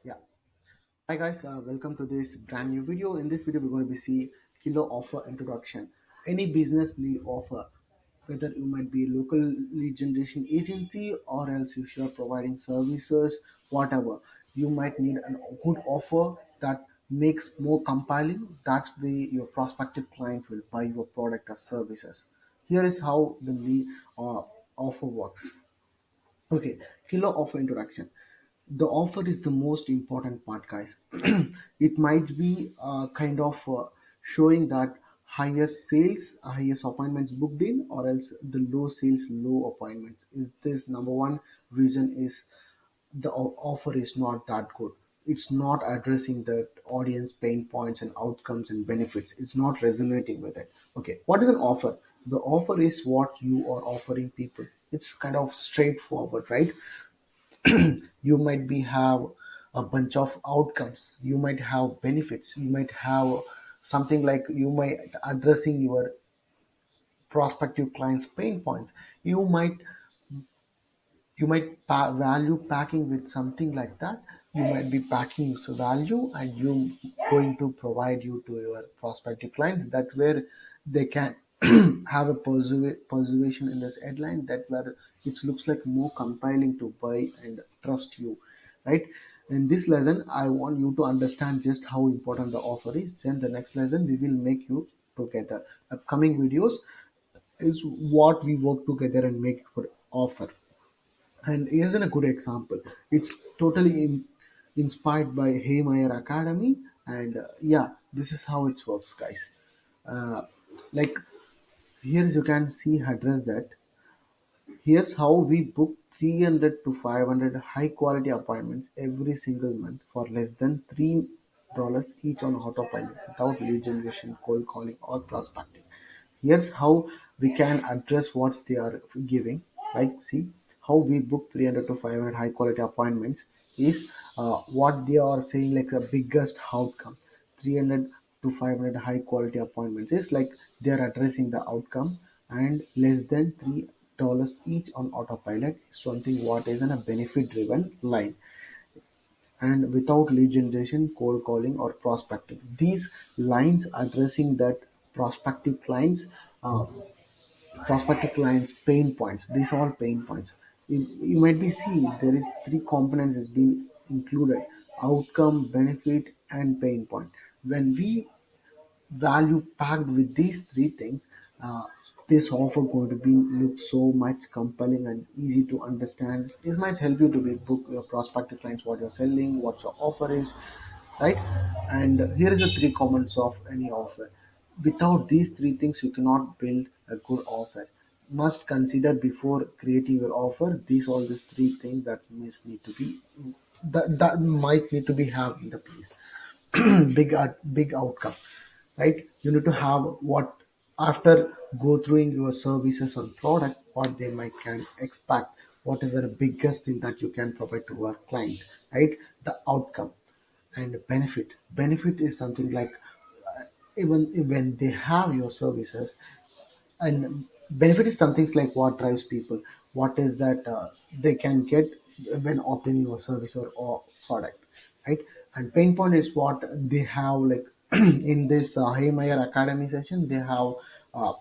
Yeah. Hi guys, welcome to this brand new video. In this video, we're going to be see kilo offer introduction. Any business lead offer, whether you might be a local lead generation agency or else if you're providing services, whatever, you might need a good offer that makes more compelling. That's the your prospective client will buy your product or services. Here is how the lead offer works. Okay, killer offer introduction. The offer is the most important part, guys. It might be kind of showing that highest sales, highest appointments booked in, or else the low sales, low appointments. Is this number one reason is the offer is not that good. It's not addressing the audience pain points and outcomes and benefits. It's not resonating with it. Okay, what is an offer? The offer is what you are offering people. It's kind of straightforward, right? You might be have a bunch of outcomes, you might have benefits, you might have something like you might addressing your prospective clients pain points. You might value packing with something like that. You might be packing so value and you going to provide you to your prospective clients that where they can have a preservation in this headline that where it looks like more compelling to buy and trust you, right? In this lesson I want you to understand just how important the offer is. Then the next lesson we will make you together. Upcoming videos is what we work together and make for offer. And here's a good example. It's totally inspired by Haymeyer Academy. And yeah, this is how it works, guys. Uh, like here you can see address that. Here's how we book 300 to 500 high quality appointments every single month for less than $3 each on autopilot without lead generation, cold calling, or prospecting. Here's how we can address what they are giving. Like, see how we book 300 to 500 high quality appointments is what they are saying, like the biggest outcome. 300 to 500 high quality appointments is like they are addressing the outcome, and less than $3 each on autopilot is something what is in a benefit driven line, and without lead generation, cold calling, or prospecting. These lines addressing that prospective clients, uh, prospective clients' pain points. These are all pain points. You might be seeing there is three components is being included: outcome, benefit, and pain point. When we value packed with these three things, uh, this offer going to be look so much compelling and easy to understand. This might help you to be book your prospective clients what you're selling, what your offer is, right? And here is the three comments of any offer. Without these three things, you cannot build a good offer. Must consider before creating your offer. These all these three things that must need to be that might need to be have in the place. Big outcome, right? You need to have what after go through your services or product, what they might can expect, what is the biggest thing that you can provide to our client, right? The outcome. And benefit is something like even when they have your services, and benefit is something like what drives people, what is that they can get when obtaining your service or product, right? And pain point is what they have, like in this Haymeyer Academy session they have uh,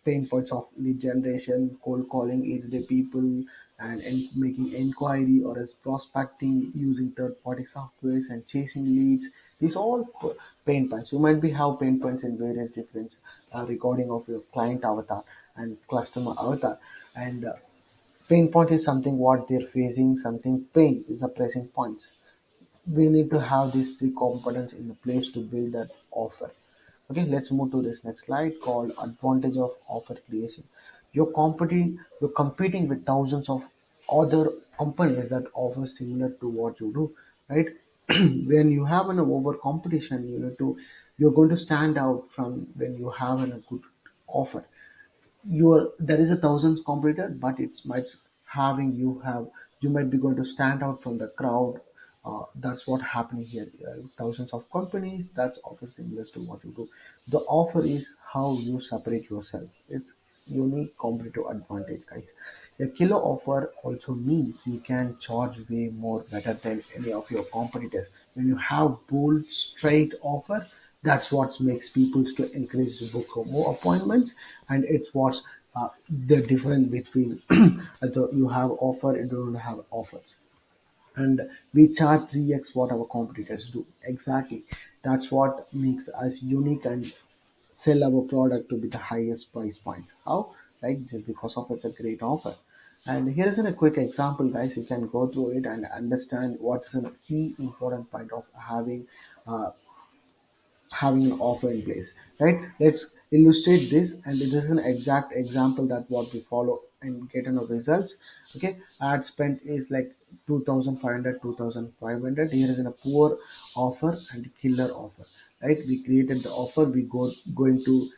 pain points of lead generation, cold calling each day people, and making inquiry or as prospecting using third party softwares and chasing leads. These all pain points. You might be have pain points in various different recording of your client avatar and customer avatar. And pain point is something what they're facing, something pain is a pressing points. We need to have these three components in the place to build that offer. Okay, let's move to this next slide called advantage of offer creation. You're competing with thousands of other companies that offer similar to what you do, right? When you have an over competition, you're going to stand out from when you have a good offer. There is a thousands competitor, but it's might having you might be going to stand out from the crowd. That's what happening here. Thousands of companies that's offer similar to what you do. The offer is how you separate yourself. It's unique competitive advantage, guys. A killer offer also means you can charge way more better than any of your competitors. When you have bold, straight offer, that's what makes people to encourage to book more appointments, and it's what's the difference between you have offer and don't have offers, and we charge 3x what our competitors do. Exactly. That's what makes us unique and sell our product to be the highest price points. How? Right? Just because of it's a great offer. And here is a quick example, guys. You can go through it and understand what's the key important point of uh, having an offer in place, right? Let's illustrate this, and this is an exact example that what we follow and get our results. Okay, ad spend is like 2500, 2500. Here is in a poor offer and killer offer, right? We created the offer. We going to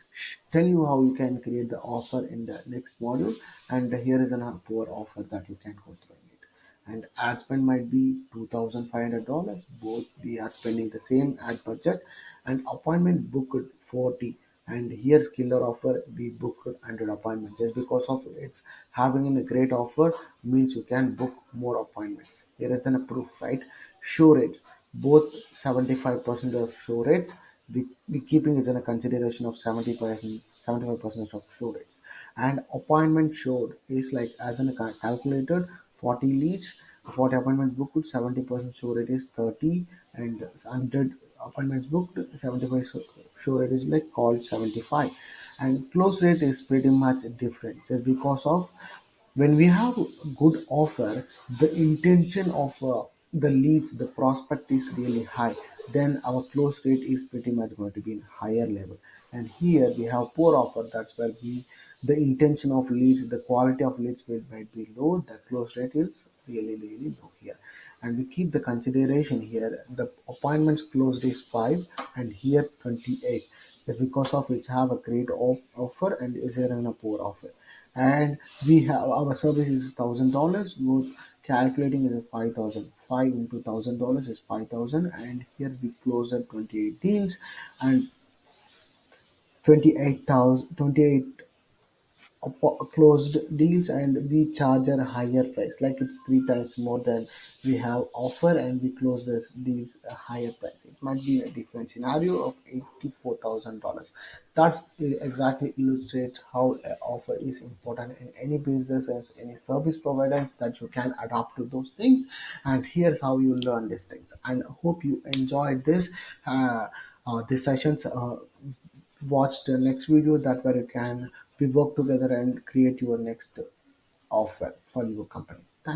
tell you how you can create the offer in the next module, and here is a poor offer that you can go through it, and ad spend might be $2,500. Both we are spending the same ad budget, and appointment booked 40. And here's killer offer, we booked 100 appointments. Just because of it's having a great offer means you can book more appointments. Here is a proof, right? Show rate, both 75% of show rates. We keeping is in a consideration of 70%, 75% of show rates, and appointment showed is like as in a calculated 40 leads, 40 appointments booked, 70% show rate is 30, and 100 appointments booked, 75 show rate is like called 75, and close rate is pretty much different just because of when we have good offer, the intention of the leads, the prospect is really high, then our close rate is pretty much going to be in higher level. And here we have poor offer, that's where the intention of leads, the quality of leads might be low, the close rate is really low here. And we keep the consideration here, the appointments closed is 5 and here 28. Just because of which have a great offer and is here in a poor offer, and we have our service is $1,000, both calculating is 5,000. 5 into $1,000 is 5,000, and here we close at 28 deals, and 28,028 closed deals, and we charge a higher price, like it's three times more than we have offer, and we close this deals a higher price. It might be a different scenario of $84,000. That's exactly illustrates how offer is important in any business as any service providers, that you can adapt to those things. And here's how you learn these things, and hope you enjoyed this sessions. Watch the next video, that where you can we work together and create your next offer for your company. Thank